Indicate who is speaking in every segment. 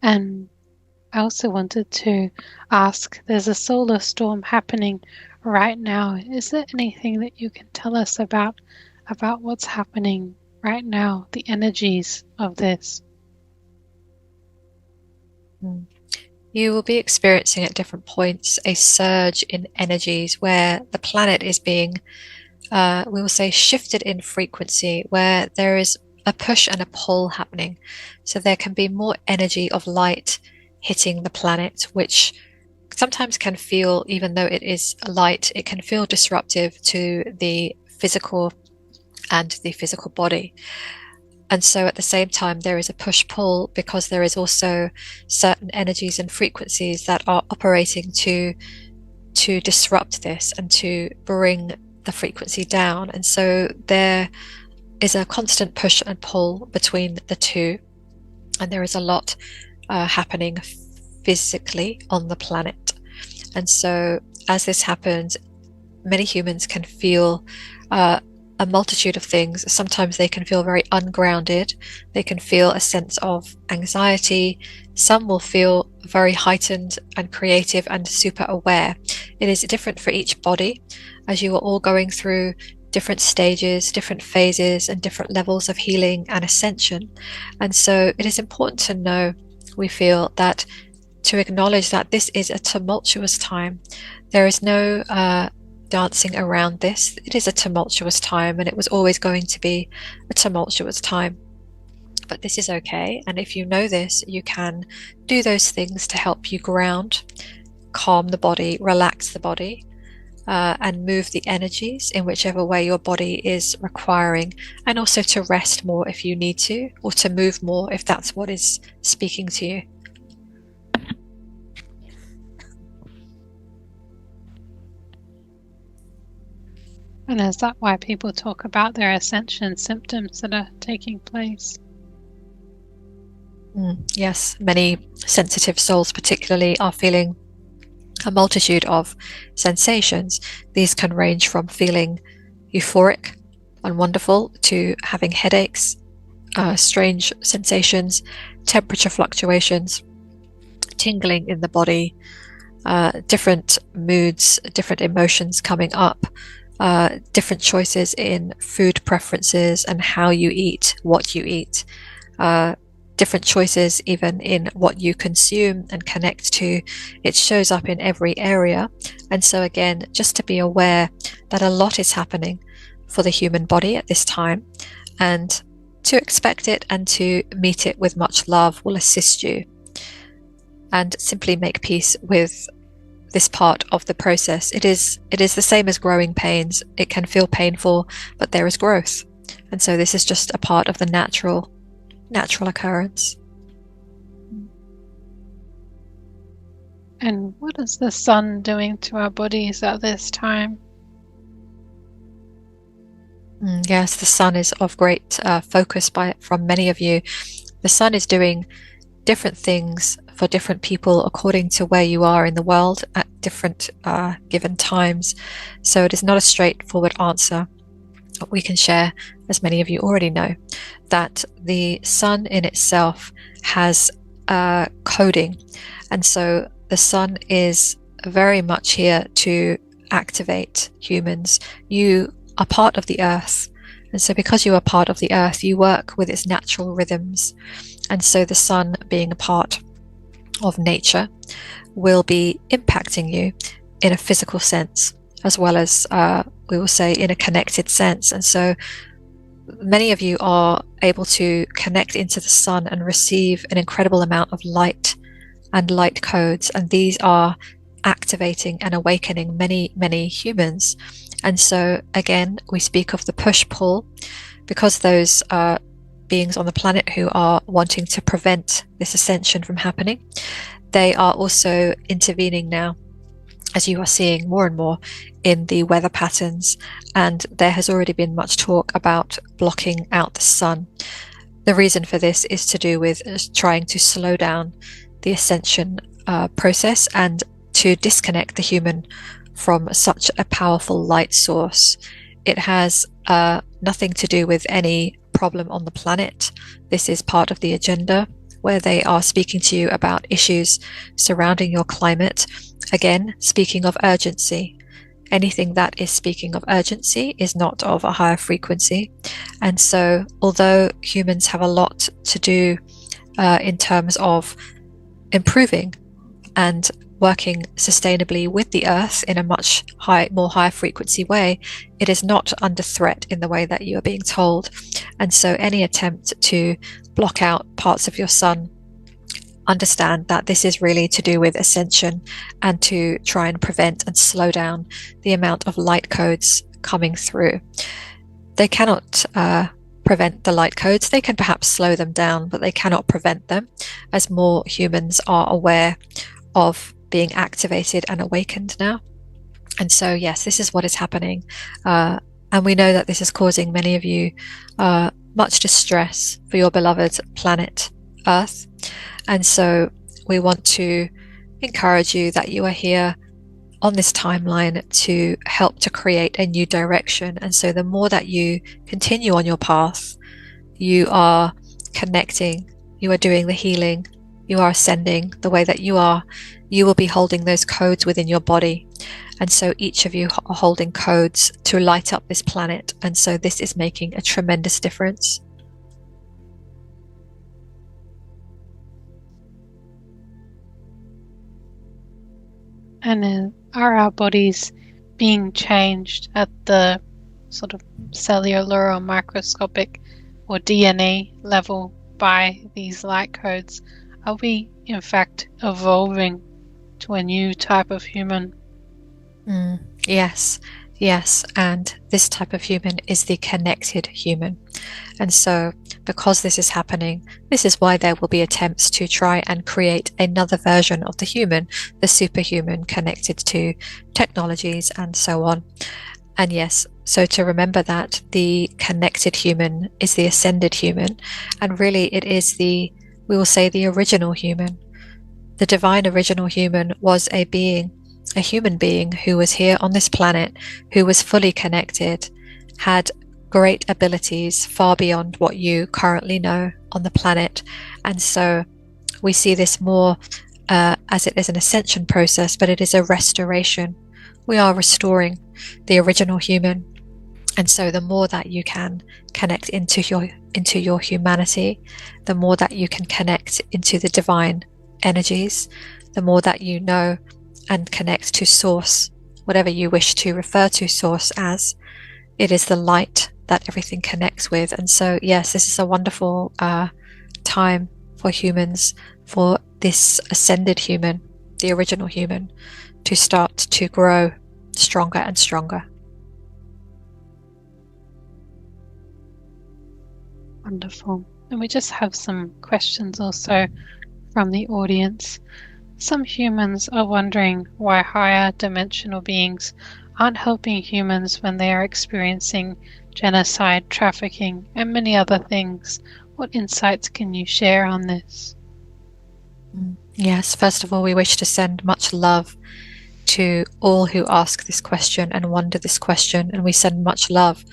Speaker 1: And I also wanted to ask, there's a solar storm happening right now. Is there anything that you can tell us about what's happening right now, the energies of this?
Speaker 2: You will be experiencing at different points a surge in energies where the planet is being, we will say, shifted in frequency, where there is a push and a pull happening. So there can be more energy of light hitting the planet, which sometimes can feel, even though it is light, it can feel disruptive to the physical and the physical body. And so at the same time, there is a push-pull because there is also certain energies and frequencies that are operating to disrupt this and to bring the frequency down. And so there is a constant push and pull between the two. And there is a lot happening physically on the planet. And so as this happens, many humans can feel a multitude of things. Sometimes they can feel very ungrounded. They can feel a sense of anxiety. Some will feel very heightened and creative and super aware. It is different for each body, as you are all going through different stages, different phases, and different levels of healing and ascension. And so it is important to know, we feel, that to acknowledge that this is a tumultuous time. There is no dancing around this. It is a tumultuous time, and it was always going to be a tumultuous time. But this is okay, and if you know this, you can do those things to help you ground, calm the body, relax the body, and move the energies in whichever way your body is requiring, and also to rest more if you need to, or to move more if that's what is speaking to you.
Speaker 1: And is that why people talk about their ascension symptoms that are taking place?
Speaker 2: Yes, many sensitive souls particularly are feeling a multitude of sensations. These can range from feeling euphoric and wonderful to having headaches, strange sensations, temperature fluctuations, tingling in the body, different moods, different emotions coming up, different choices in food preferences and how you eat, what you eat, different choices even in what you consume and connect to. It shows up in every area. And so again, just to be aware that a lot is happening for the human body at this time, and to expect it and to meet it with much love will assist you. And simply make peace with this part of the process. It is the same as growing pains. It can feel painful, but there is growth. And so this is just a part of the natural occurrence.
Speaker 1: And what is the sun doing to our bodies at this time?
Speaker 2: Yes, the sun is of great focus from many of you. The sun is doing different things for different people according to where you are in the world at different given times. So it is not a straightforward answer. But we can share, as many of you already know, that the sun in itself has coding. And so the sun is very much here to activate humans. You are part of the earth. And so because you are part of the earth, you work with its natural rhythms. And so the sun, being a part of nature, will be impacting you in a physical sense, as well as, we will say, in a connected sense. And so many of you are able to connect into the sun and receive an incredible amount of light and light codes. And these are activating and awakening many humans. And so again, we speak of the push-pull, because those beings on the planet who are wanting to prevent this ascension from happening, they are also intervening now, as you are seeing more and more in the weather patterns. And there has already been much talk about blocking out the sun. The reason for this is to do with trying to slow down the ascension process and to disconnect the human from such a powerful light source. It has nothing to do with any problem on the planet. This is part of the agenda. where they are speaking to you about issues surrounding your climate. Again, speaking of urgency. Anything that is speaking of urgency is not of a higher frequency. And so, although humans have a lot to do in terms of improving and working sustainably with the earth in a much more high frequency way, it is not under threat in the way that you are being told. And so any attempt to block out parts of your sun, understand that this is really to do with ascension and to try and prevent and slow down the amount of light codes coming through. They cannot prevent the light codes. They can perhaps slow them down, but they cannot prevent them, as more humans are aware of being activated and awakened now. And so, yes, this is what is happening. And we know that this is causing many of you much distress for your beloved planet Earth. And so we want to encourage you that you are here on this timeline to help to create a new direction. And so the more that you continue on your path, you are connecting, you are doing the healing, you are ascending the way that you will be holding those codes within your body. And so each of you are holding codes to light up this planet. And so this is making a tremendous difference.
Speaker 1: And are our bodies being changed at the sort of cellular or microscopic or DNA level by these light codes? Are we in fact evolving to a new type of human?
Speaker 2: Yes, and this type of human is the connected human. And so because this is happening, this is why there will be attempts to try and create another version of the human, the superhuman, connected to technologies and so on. And yes, so to remember that the connected human is the ascended human, and really it is we will say the original human. The divine original human was a human being who was here on this planet, who was fully connected, had great abilities far beyond what you currently know on the planet. And so we see this more as it is an ascension process, but it is a restoration. We are restoring the original human. And so the more that you can connect into your humanity, the more that you can connect into the divine energies, the more that you know and connect to source, whatever you wish to refer to source as. It is the light that everything connects with. And so, yes, this is a wonderful time for humans, for this ascended human, the original human, to start to grow stronger and stronger.
Speaker 1: Wonderful. And we just have some questions also from the audience. Some humans are wondering why higher dimensional beings aren't helping humans when they are experiencing genocide, trafficking, and many other things. What insights can you share on this?
Speaker 2: Yes, first of all, we wish to send much love to all who ask this question and wonder this question, and we send much love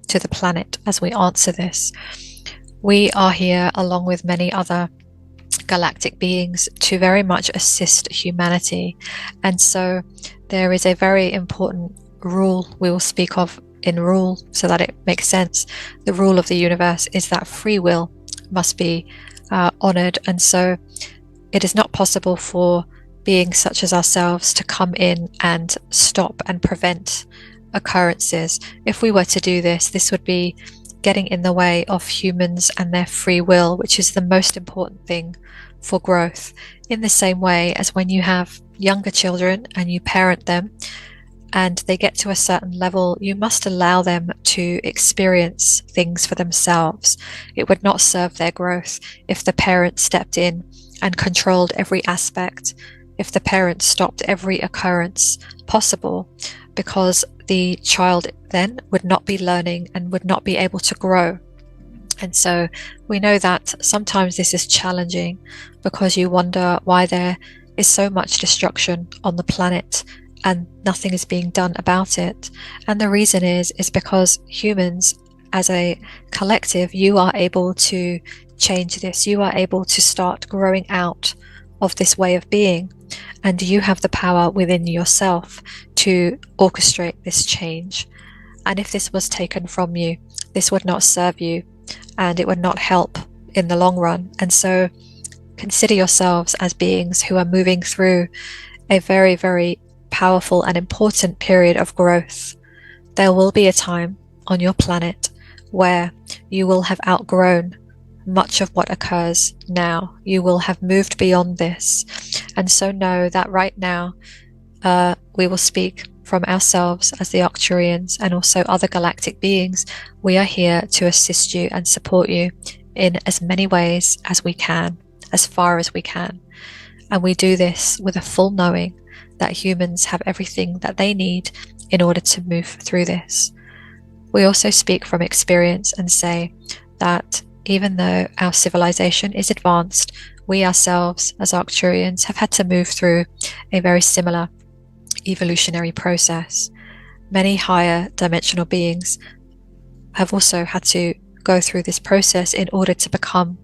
Speaker 2: to the planet as we answer this. We are here, along with many other galactic beings, to very much assist humanity. And so there is a very important rule we will speak of in rule so that it makes sense. The rule of the universe is that free will must be honored. And so it is not possible for beings such as ourselves to come in and stop and prevent occurrences. If we were to do this, this would be getting in the way of humans and their free will, which is the most important thing for growth. In the same way as when you have younger children and you parent them and they get to a certain level, you must allow them to experience things for themselves. It would not serve their growth if the parent stepped in and controlled every aspect, if the parent stopped every occurrence possible, because the child then would not be learning and would not be able to grow. And so we know that sometimes this is challenging because you wonder why there is so much destruction on the planet and nothing is being done about it. And the reason is because humans, as a collective, you are able to change this. You are able to start growing out of this way of being, and you have the power within yourself to orchestrate this change. And if this was taken from you, this would not serve you, and it would not help in the long run. And so consider yourselves as beings who are moving through a very, very powerful and important period of growth. There will be a time on your planet where you will have outgrown much of what occurs now. You will have moved beyond this. And so know that right now, we will speak from ourselves as the Arcturians and also other galactic beings. We are here to assist you and support you in as many ways as we can, as far as we can. And we do this with a full knowing that humans have everything that they need in order to move through this. We also speak from experience and say that even though our civilization is advanced, we ourselves as Arcturians have had to move through a very similar evolutionary process. Many higher dimensional beings have also had to go through this process in order to become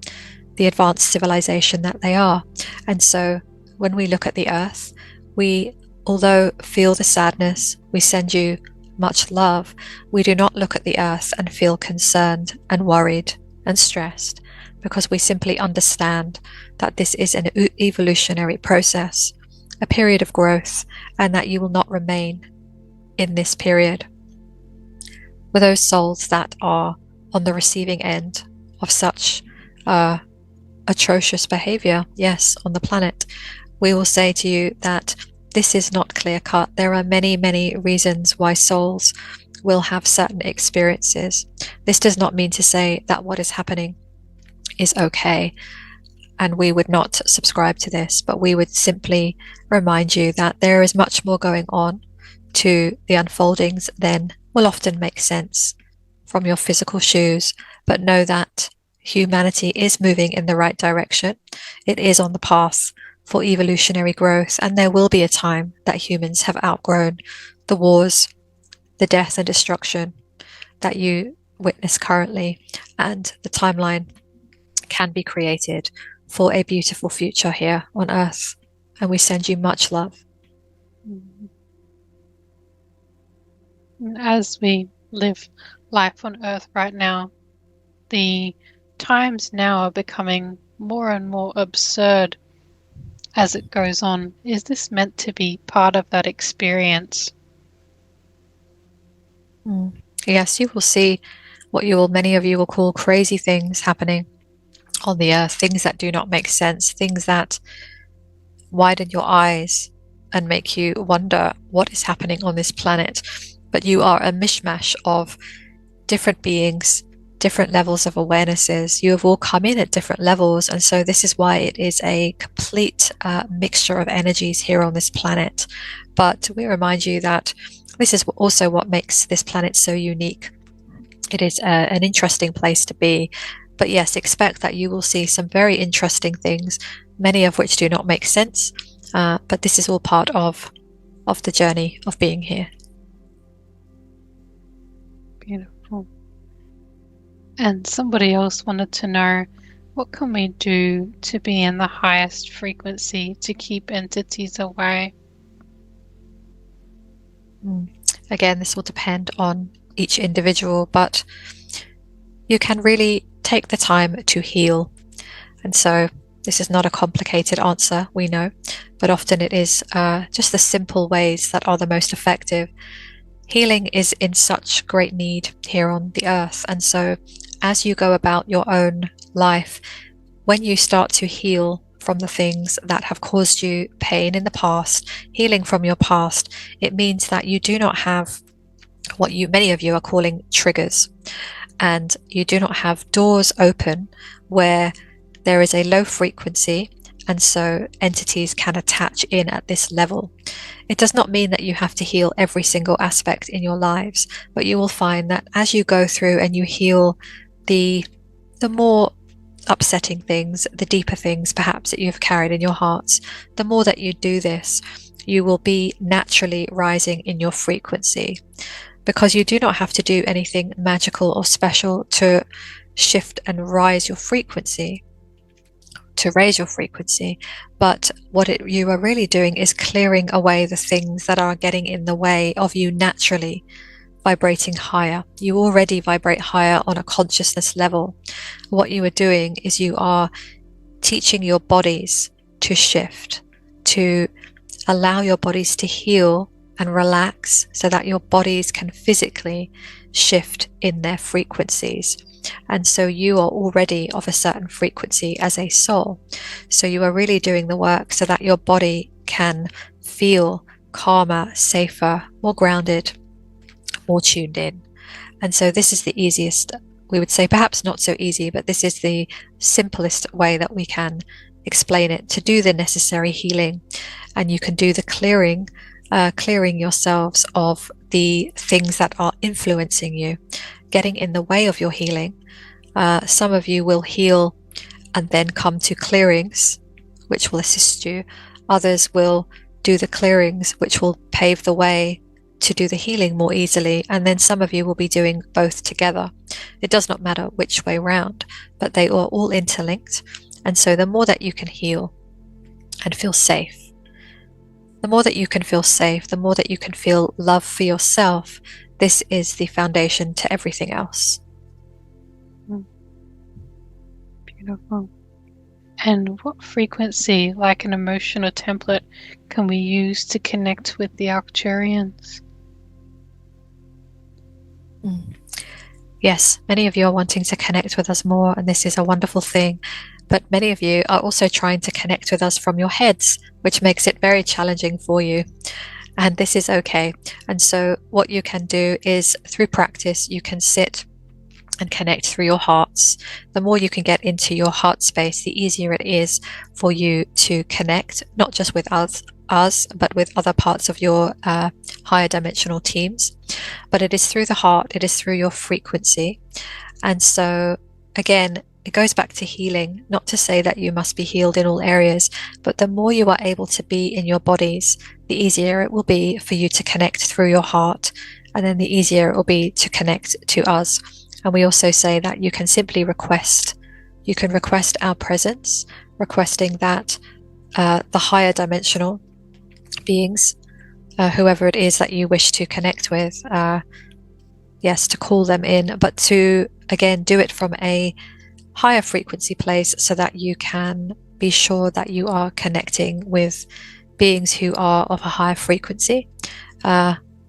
Speaker 2: the advanced civilization that they are. And so when we look at the Earth, we, although feel the sadness, we send you much love, we do not look at the Earth and feel concerned and worried and stressed, because we simply understand that this is an evolutionary process, a period of growth, and that you will not remain in this period. For those souls that are on the receiving end of such atrocious behavior, yes, on the planet, we will say to you that this is not clear cut. There are many, many reasons why souls will have certain experiences. This does not mean to say that what is happening is okay, and we would not subscribe to this, but we would simply remind you that there is much more going on to the unfoldings than will often make sense from your physical shoes. But know that humanity is moving in the right direction. It is on the path for evolutionary growth, and there will be a time that humans have outgrown the wars, the death and destruction that you witness currently, and the timeline can be created for a beautiful future here on Earth. And we send you much love.
Speaker 1: As we live life on Earth right now, the times now are becoming more and more absurd as it goes on. Is this meant to be part of that experience?
Speaker 2: Yes, you will see what many of you will call crazy things happening on the Earth, things that do not make sense, things that widen your eyes and make you wonder what is happening on this planet. But you are a mishmash of different beings, different levels of awarenesses. You have all come in at different levels, and so this is why it is a complete mixture of energies here on this planet. But we remind you that this is also what makes this planet so unique. It is an interesting place to be. But yes, expect that you will see some very interesting things, many of which do not make sense. But this is all part of the journey of being here.
Speaker 1: Beautiful. And somebody else wanted to know, what can we do to be in the highest frequency to keep entities away?
Speaker 2: Again, this will depend on each individual, but you can really take the time to heal. And so this is not a complicated answer, we know, but often it is just the simple ways that are the most effective. Healing is in such great need here on the Earth, and so as you go about your own life, when you start to heal from the things that have caused you pain in the past, healing from your past, it means that you do not have what many of you are calling triggers, and you do not have doors open where there is a low frequency, and so entities can attach in at this level. It does not mean that you have to heal every single aspect in your lives, but you will find that as you go through and you heal the more upsetting things, the deeper things perhaps that you've carried in your hearts, the more that you do this, you will be naturally rising in your frequency, because you do not have to do anything magical or special to shift and rise your frequency, to raise your frequency. But what you are really doing is clearing away the things that are getting in the way of you naturally vibrating higher. You already vibrate higher on a consciousness level. What you are doing is you are teaching your bodies to shift, to allow your bodies to heal and relax so that your bodies can physically shift in their frequencies. And so you are already of a certain frequency as a soul. So you are really doing the work so that your body can feel calmer, safer, more grounded, more tuned in. And so this is the easiest, we would say, perhaps not so easy, but this is the simplest way that we can explain it, to do the necessary healing. And you can do the clearing yourselves of the things that are influencing you, getting in the way of your healing. Some of you will heal and then come to clearings, which will assist you. Others will do the clearings, which will pave the way to do the healing more easily. And then some of you will be doing both together. It does not matter which way round, but they are all interlinked. And so the more that you can heal and feel safe, the more that you can feel safe, the more that you can feel love for yourself, this is the foundation to everything else.
Speaker 1: Beautiful. And what frequency, like an emotional template, can we use to connect with the Arcturians?
Speaker 2: Yes, many of you are wanting to connect with us more, and this is a wonderful thing. But many of you are also trying to connect with us from your heads, which makes it very challenging for you. And this is okay. And so what you can do is, through practice, you can sit and connect through your hearts. The more you can get into your heart space, the easier it is for you to connect, not just with us, but with other parts of your higher dimensional teams. But it is through the heart, it is through your frequency. And so again, it goes back to healing, not to say that you must be healed in all areas, but the more you are able to be in your bodies, the easier it will be for you to connect through your heart, and then the easier it will be to connect to us. And we also say that you can simply request our presence, requesting that the higher dimensional beings, whoever it is that you wish to connect with, to call them in, but to, again, do it from a higher frequency place so that you can be sure that you are connecting with beings who are of a higher frequency.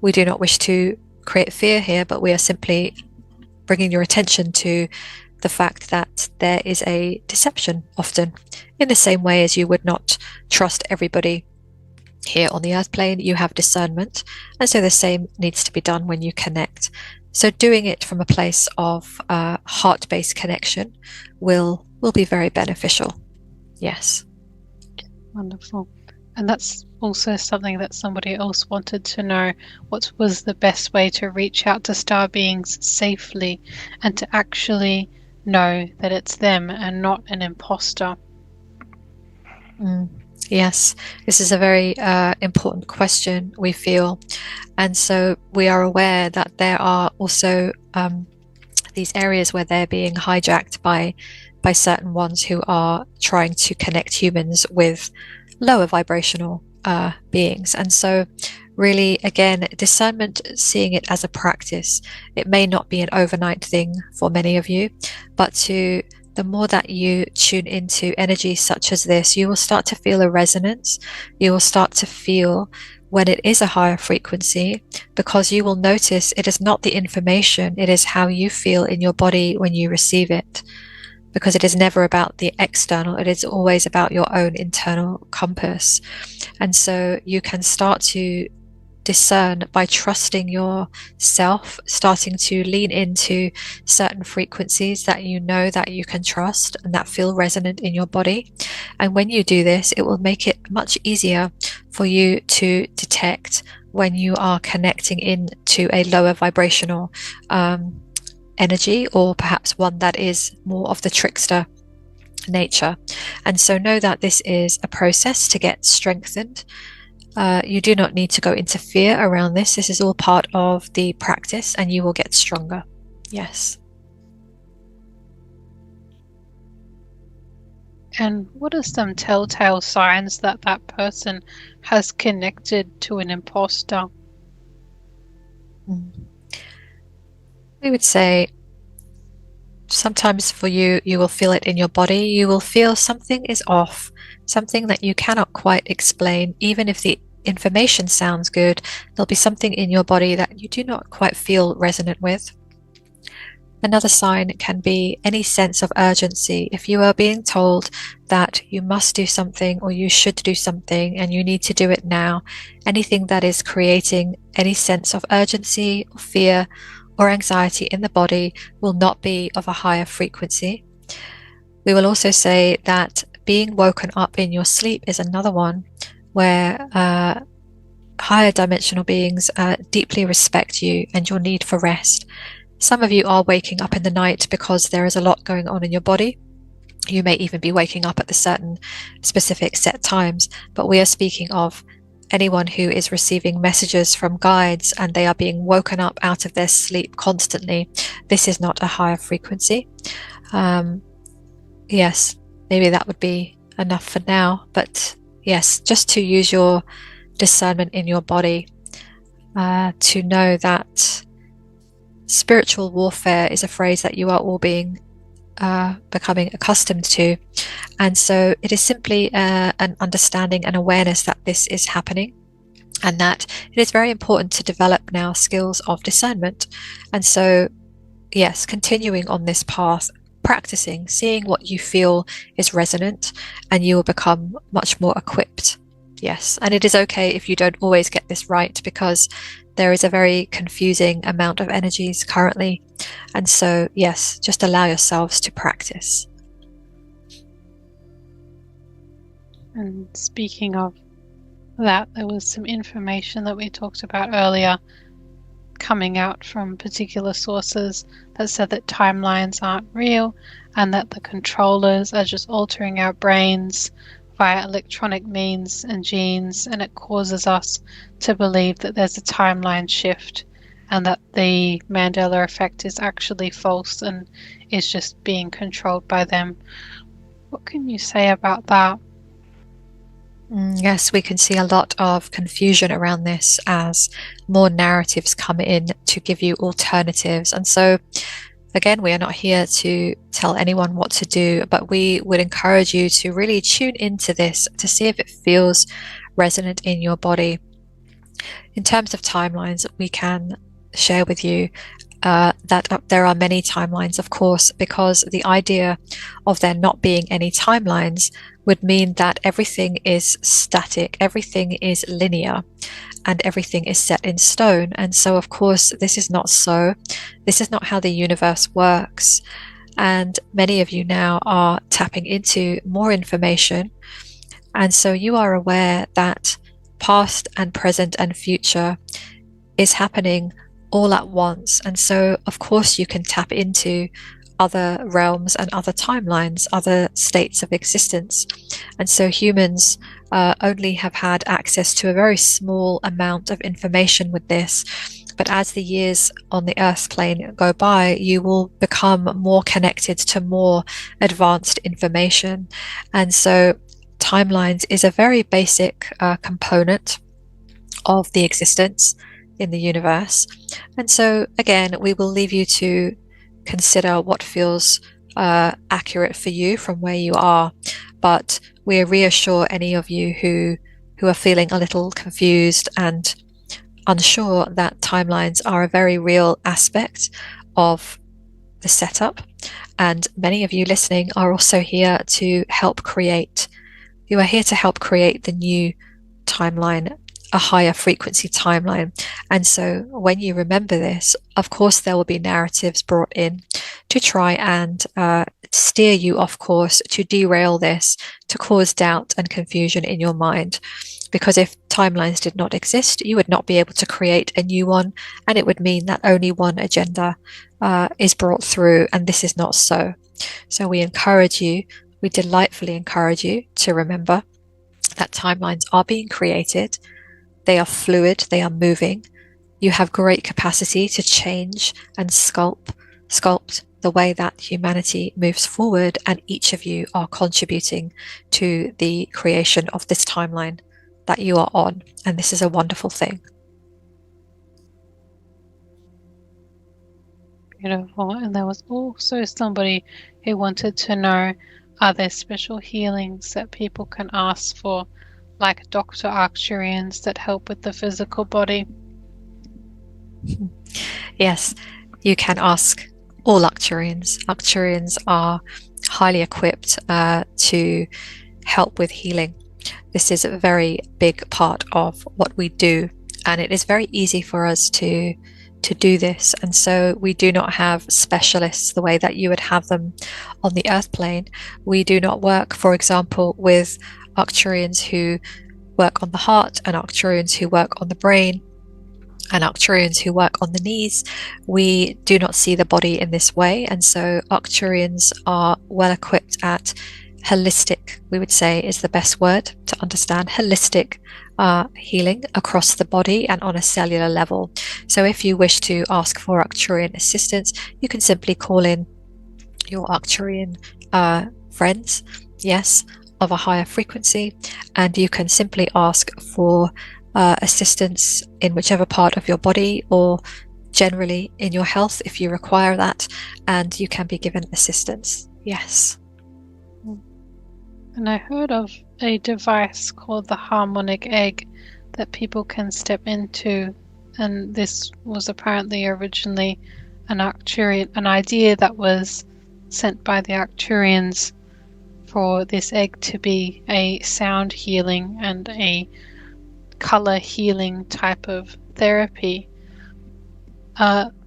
Speaker 2: We do not wish to create fear here, but we are simply bringing your attention to the fact that there is a deception often, in the same way as you would not trust everybody here on the earth plane. You have discernment, and so the same needs to be done when you connect. So doing it from a place of heart-based connection will be very beneficial. Yes.
Speaker 1: Wonderful. And that's also something that somebody else wanted to know. What was the best way to reach out to star beings safely and to actually know that it's them and not an impostor?
Speaker 2: Yes, this is a very important question, we feel. And so we are aware that there are also these areas where they're being hijacked by certain ones who are trying to connect humans with lower vibrational beings. And so really, again, discernment, seeing it as a practice. It may not be an overnight thing for many of you, but the more that you tune into energies such as this, you will start to feel a resonance. You will start to feel when it is a higher frequency, because you will notice it is not the information, it is how you feel in your body when you receive it. Because it is never about the external, it is always about your own internal compass. And so you can start to discern by trusting yourself, starting to lean into certain frequencies that you know that you can trust and that feel resonant in your body. And when you do this, it will make it much easier for you to detect when you are connecting into a lower vibrational energy, or perhaps one that is more of the trickster nature. And so know that this is a process to get strengthened. You do not need to go into fear around this. This is all part of the practice, and you will get stronger. Yes.
Speaker 1: And what are some telltale signs that that person has connected to an imposter?
Speaker 2: We would say sometimes for you, you will feel it in your body. You will feel something is off, something that you cannot quite explain. Even if the information sounds good, there'll be something in your body that you do not quite feel resonant with. Another sign can be any sense of urgency. If you are being told that you must do something or you should do something and you need to do it now, anything that is creating any sense of urgency or fear or anxiety in the body will not be of a higher frequency. We will also say that being woken up in your sleep is another one where higher dimensional beings deeply respect you and your need for rest. Some of you are waking up in the night because there is a lot going on in your body. You may even be waking up at the certain specific set times, but we are speaking of anyone who is receiving messages from guides and they are being woken up out of their sleep constantly. This is not a higher frequency. Yes, maybe that would be enough for now, but yes, just to use your discernment in your body to know that spiritual warfare is a phrase that you are all becoming accustomed to, and so it is simply an understanding and awareness that this is happening, and that it is very important to develop now skills of discernment. And so yes, continuing on this path, practicing, seeing what you feel is resonant, and you will become much more equipped. Yes, and it is okay if you don't always get this right, because there is a very confusing amount of energies currently. And so, yes, just allow yourselves to practice.
Speaker 1: And speaking of that, there was some information that we talked about earlier coming out from particular sources that said that timelines aren't real and that the controllers are just altering our brains via electronic means and genes, and it causes us to believe that there's a timeline shift and that the Mandela effect is actually false and is just being controlled by them. What can you say about that?
Speaker 2: Yes, we can see a lot of confusion around this as more narratives come in to give you alternatives. And so, again, we are not here to tell anyone what to do, but we would encourage you to really tune into this to see if it feels resonant in your body. In terms of timelines, we can share with you that there are many timelines, of course, because the idea of there not being any timelines would mean that everything is static, everything is linear, and everything is set in stone. And so, of course, this is not so. This is not how the universe works. And many of you now are tapping into more information. And so you are aware that past and present and future is happening all at once. And so, of course, you can tap into other realms and other timelines, other states of existence. And so humans only have had access to a very small amount of information with this. But as the years on the Earth plane go by, you will become more connected to more advanced information. And so timelines is a very basic component of the existence in the universe. And so, again, we will leave you to consider what feels accurate for you from where you are. But we reassure any of you who are feeling a little confused and unsure that timelines are a very real aspect of the setup. And many of you listening are also here to help create. You are here to help create the new timeline, a higher frequency timeline. And so when you remember this, of course, there will be narratives brought in to try and steer you off course, to derail this, to cause doubt and confusion in your mind. Because if timelines did not exist, you would not be able to create a new one, and it would mean that only one agenda is brought through, and this is not so. So we delightfully encourage you to remember that timelines are being created. They are fluid, they are moving. You have great capacity to change and sculpt the way that humanity moves forward, and each of you are contributing to the creation of this timeline that you are on, and this is a wonderful thing.
Speaker 1: Beautiful. And there was also somebody who wanted to know, are there special healings that people can ask for, like Dr. Arcturians that help with the physical body?
Speaker 2: Yes, you can ask all Arcturians. Arcturians are highly equipped to help with healing. This is a very big part of what we do, and it is very easy for us to do this. And so we do not have specialists the way that you would have them on the earth plane. We do not work, for example, with Arcturians who work on the heart, and Arcturians who work on the brain, and Arcturians who work on the knees. We do not see the body in this way, and so Arcturians are well equipped at holistic, we would say is the best word to understand, holistic healing across the body and on a cellular level. So if you wish to ask for Arcturian assistance, you can simply call in your Arcturian friends, yes, of a higher frequency, and you can simply ask for assistance in whichever part of your body or generally in your health if you require that, and you can be given assistance. Yes.
Speaker 1: And I heard of a device called the Harmonic Egg that people can step into, and this was apparently originally an idea that was sent by the Arcturians for this egg to be a sound healing and a color healing type of therapy.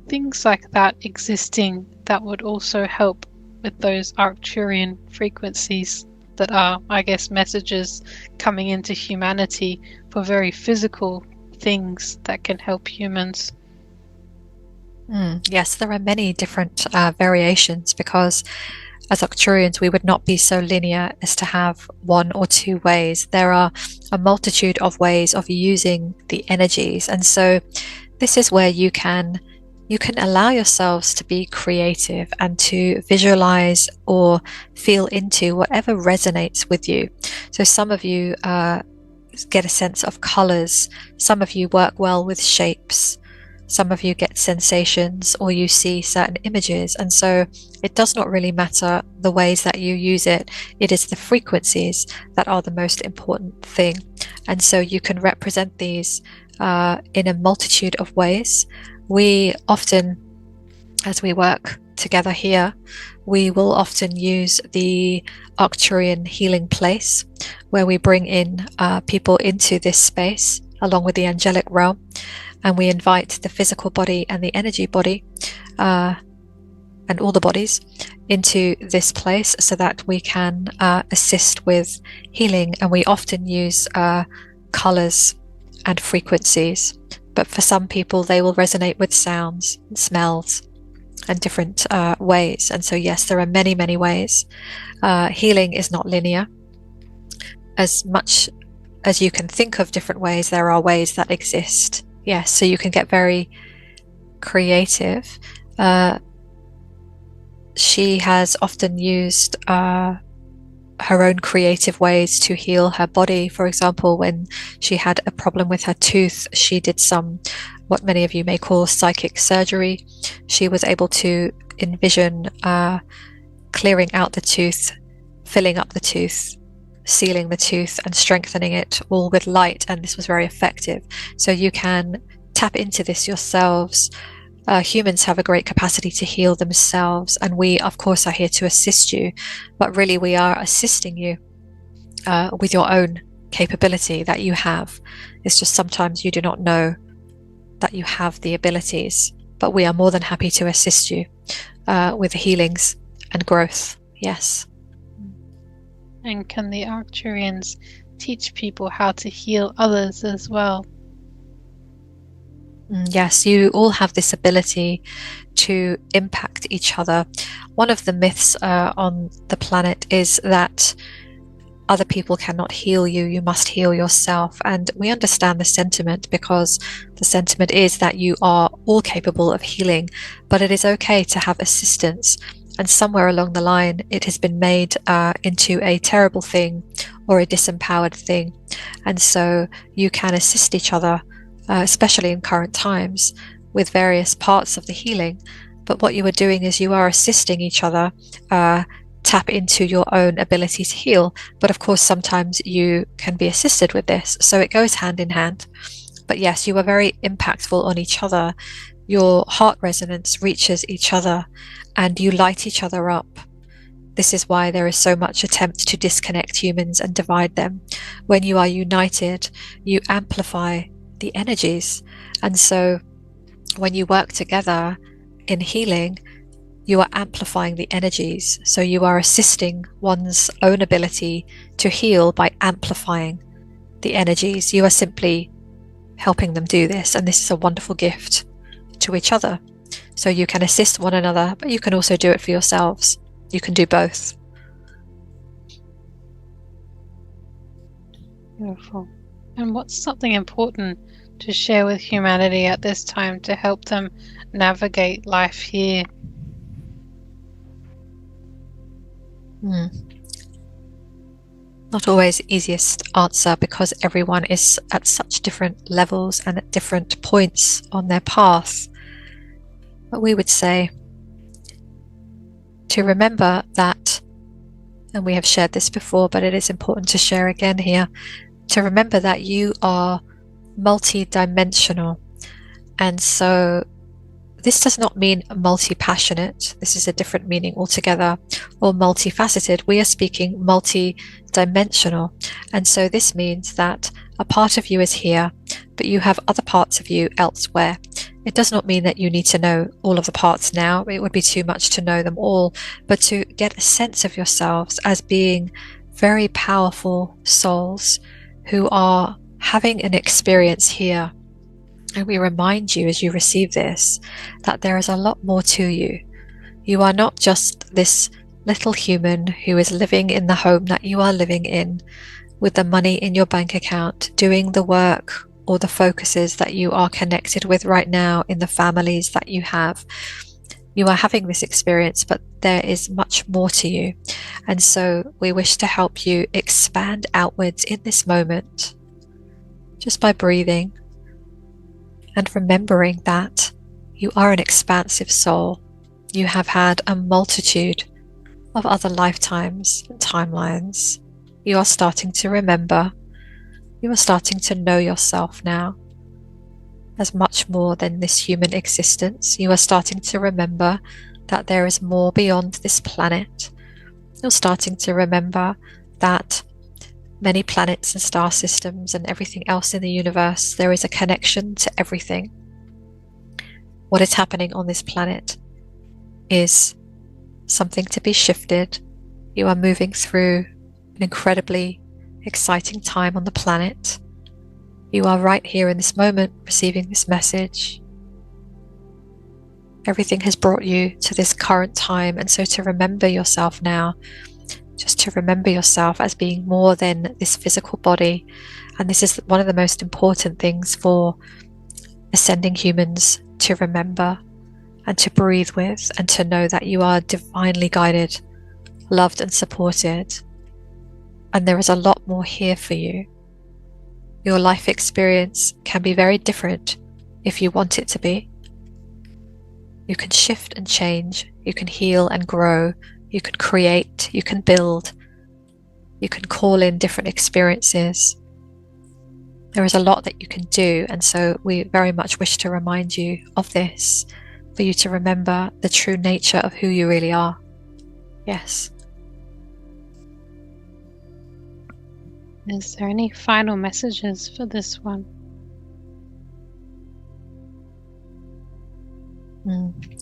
Speaker 1: Things like that existing that would also help with those Arcturian frequencies that are, I guess, messages coming into humanity for very physical things that can help humans.
Speaker 2: Yes, there are many different variations, because as Arcturians we would not be so linear as to have one or two ways. There are a multitude of ways of using the energies, and so this is where you can allow yourselves to be creative and to visualize or feel into whatever resonates with you. So some of you get a sense of colors, some of you work well with shapes, some of you get sensations, or you see certain images, and so it does not really matter the ways that you use it. It is the frequencies that are the most important thing, and so you can represent these in a multitude of ways. We often, as we work together here, we will often use the Arcturian healing place, where we bring in people into this space along with the angelic realm, and we invite the physical body and the energy body and all the bodies into this place so that we can assist with healing. And we often use colors and frequencies, but for some people they will resonate with sounds and smells and different ways. And so yes, there are many ways. Healing is not linear. As much as you can think of different ways, there are ways that exist. Yes, so you can get very creative. She has often used her own creative ways to heal her body. For example, when she had a problem with her tooth, she did some, what many of you may call, psychic surgery. She was able to envision clearing out the tooth, filling up the tooth, sealing the tooth and strengthening it, all with light, and this was very effective. So you can tap into this yourselves. Humans have a great capacity to heal themselves, and we of course are here to assist you, but really we are assisting you with your own capability that you have. It's just sometimes you do not know that you have the abilities, but we are more than happy to assist you with healings and growth. Yes.
Speaker 1: And can the Arcturians teach people how to heal others as well?
Speaker 2: Yes, you all have this ability to impact each other. One of the myths on the planet is that other people cannot heal you, you must heal yourself. And we understand the sentiment, because the sentiment is that you are all capable of healing, but it is okay to have assistance. And somewhere along the line, it has been made into a terrible thing or a disempowered thing. And so you can assist each other, especially in current times, with various parts of the healing. But what you are doing is you are assisting each other tap into your own ability to heal. But of course, sometimes you can be assisted with this. So it goes hand in hand. But yes, you are very impactful on each other. Your heart resonance reaches each other and you light each other up. This is why there is so much attempt to disconnect humans and divide them. When you are united, you amplify the energies. And so when you work together in healing, you are amplifying the energies. So you are assisting one's own ability to heal by amplifying the energies. You are simply helping them do this. And this is a wonderful gift to each other. So you can assist one another, but you can also do it for yourselves. You can do both.
Speaker 1: Beautiful. And what's something important to share with humanity at this time to help them navigate life here?
Speaker 2: Not always the easiest answer, because everyone is at such different levels and at different points on their path. But we would say to remember that, and we have shared this before, but it is important to share again here, to remember that you are multi-dimensional. And so this does not mean multi-passionate. This is a different meaning altogether, or multifaceted. We are speaking multi-dimensional. And so this means that a part of you is here, but you have other parts of you elsewhere. It does not mean that you need to know all of the parts now. It would be too much to know them all, but to get a sense of yourselves as being very powerful souls who are having an experience here. And we remind you as you receive this that there is a lot more to you. You are not just this little human who is living in the home that you are living in, with the money in your bank account, doing the work or the focuses that you are connected with right now in the families that you have. You are having this experience, but there is much more to you. And so we wish to help you expand outwards in this moment, just by breathing and remembering that you are an expansive soul. You have had a multitude of other lifetimes and timelines. You are starting to remember. You are starting to know yourself now as much more than this human existence. You are starting to remember that there is more beyond this planet. You're starting to remember that many planets and star systems and everything else in the universe, there is a connection to everything. What is happening on this planet is something to be shifted. You are moving through an incredibly exciting time on the planet. You are right here in this moment receiving this message. Everything has brought you to this current time, and so to remember yourself now, just to remember yourself as being more than this physical body. And this is one of the most important things for ascending humans to remember and to breathe with, and to know that you are divinely guided, loved and supported. And there is a lot more here for you. Your life experience can be very different if you want it to be. You can shift and change. You can heal and grow. You can create. You can build. You can call in different experiences. There is a lot that you can do, and so we very much wish to remind you of this, for you to remember the true nature of who you really are. Yes.
Speaker 1: Is there any final messages for this one?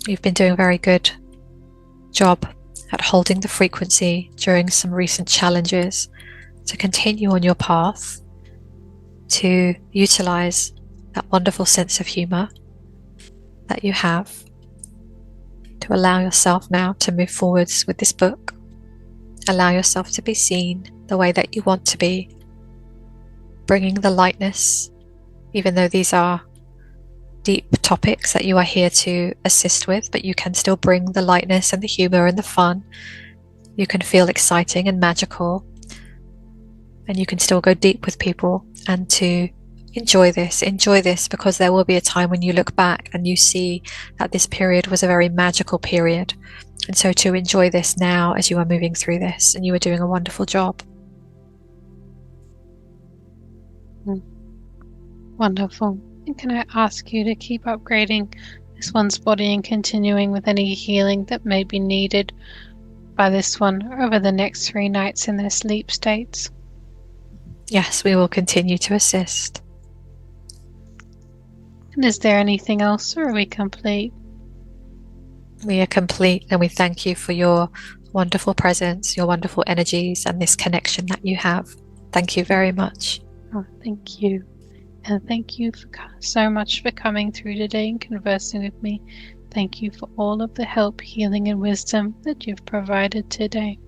Speaker 2: You've been doing a very good job at holding the frequency during some recent challenges, to continue on your path, to utilize that wonderful sense of humor that you have, to allow yourself now to move forwards with this book Allow yourself to be seen the way that you want to be, bringing the lightness, even though these are deep topics that you are here to assist with, but you can still bring the lightness and the humor and the fun. You can feel exciting and magical, and you can still go deep with people, and to enjoy this, because there will be a time when you look back and you see that this period was a very magical period. And so to enjoy this now as you are moving through this, and you are doing a wonderful job.
Speaker 1: Wonderful. And can I ask you to keep upgrading this one's body and continuing with any healing that may be needed by this one over the next 3 nights in their sleep states?
Speaker 2: Yes, we will continue to assist.
Speaker 1: And is there anything else, or are we complete?
Speaker 2: We are complete, and we thank you for your wonderful presence, your wonderful energies, and this connection that you have. Thank you very much.
Speaker 1: Oh, thank you. And thank you so much for coming through today and conversing with me. Thank you for all of the help, healing, and wisdom that you've provided today.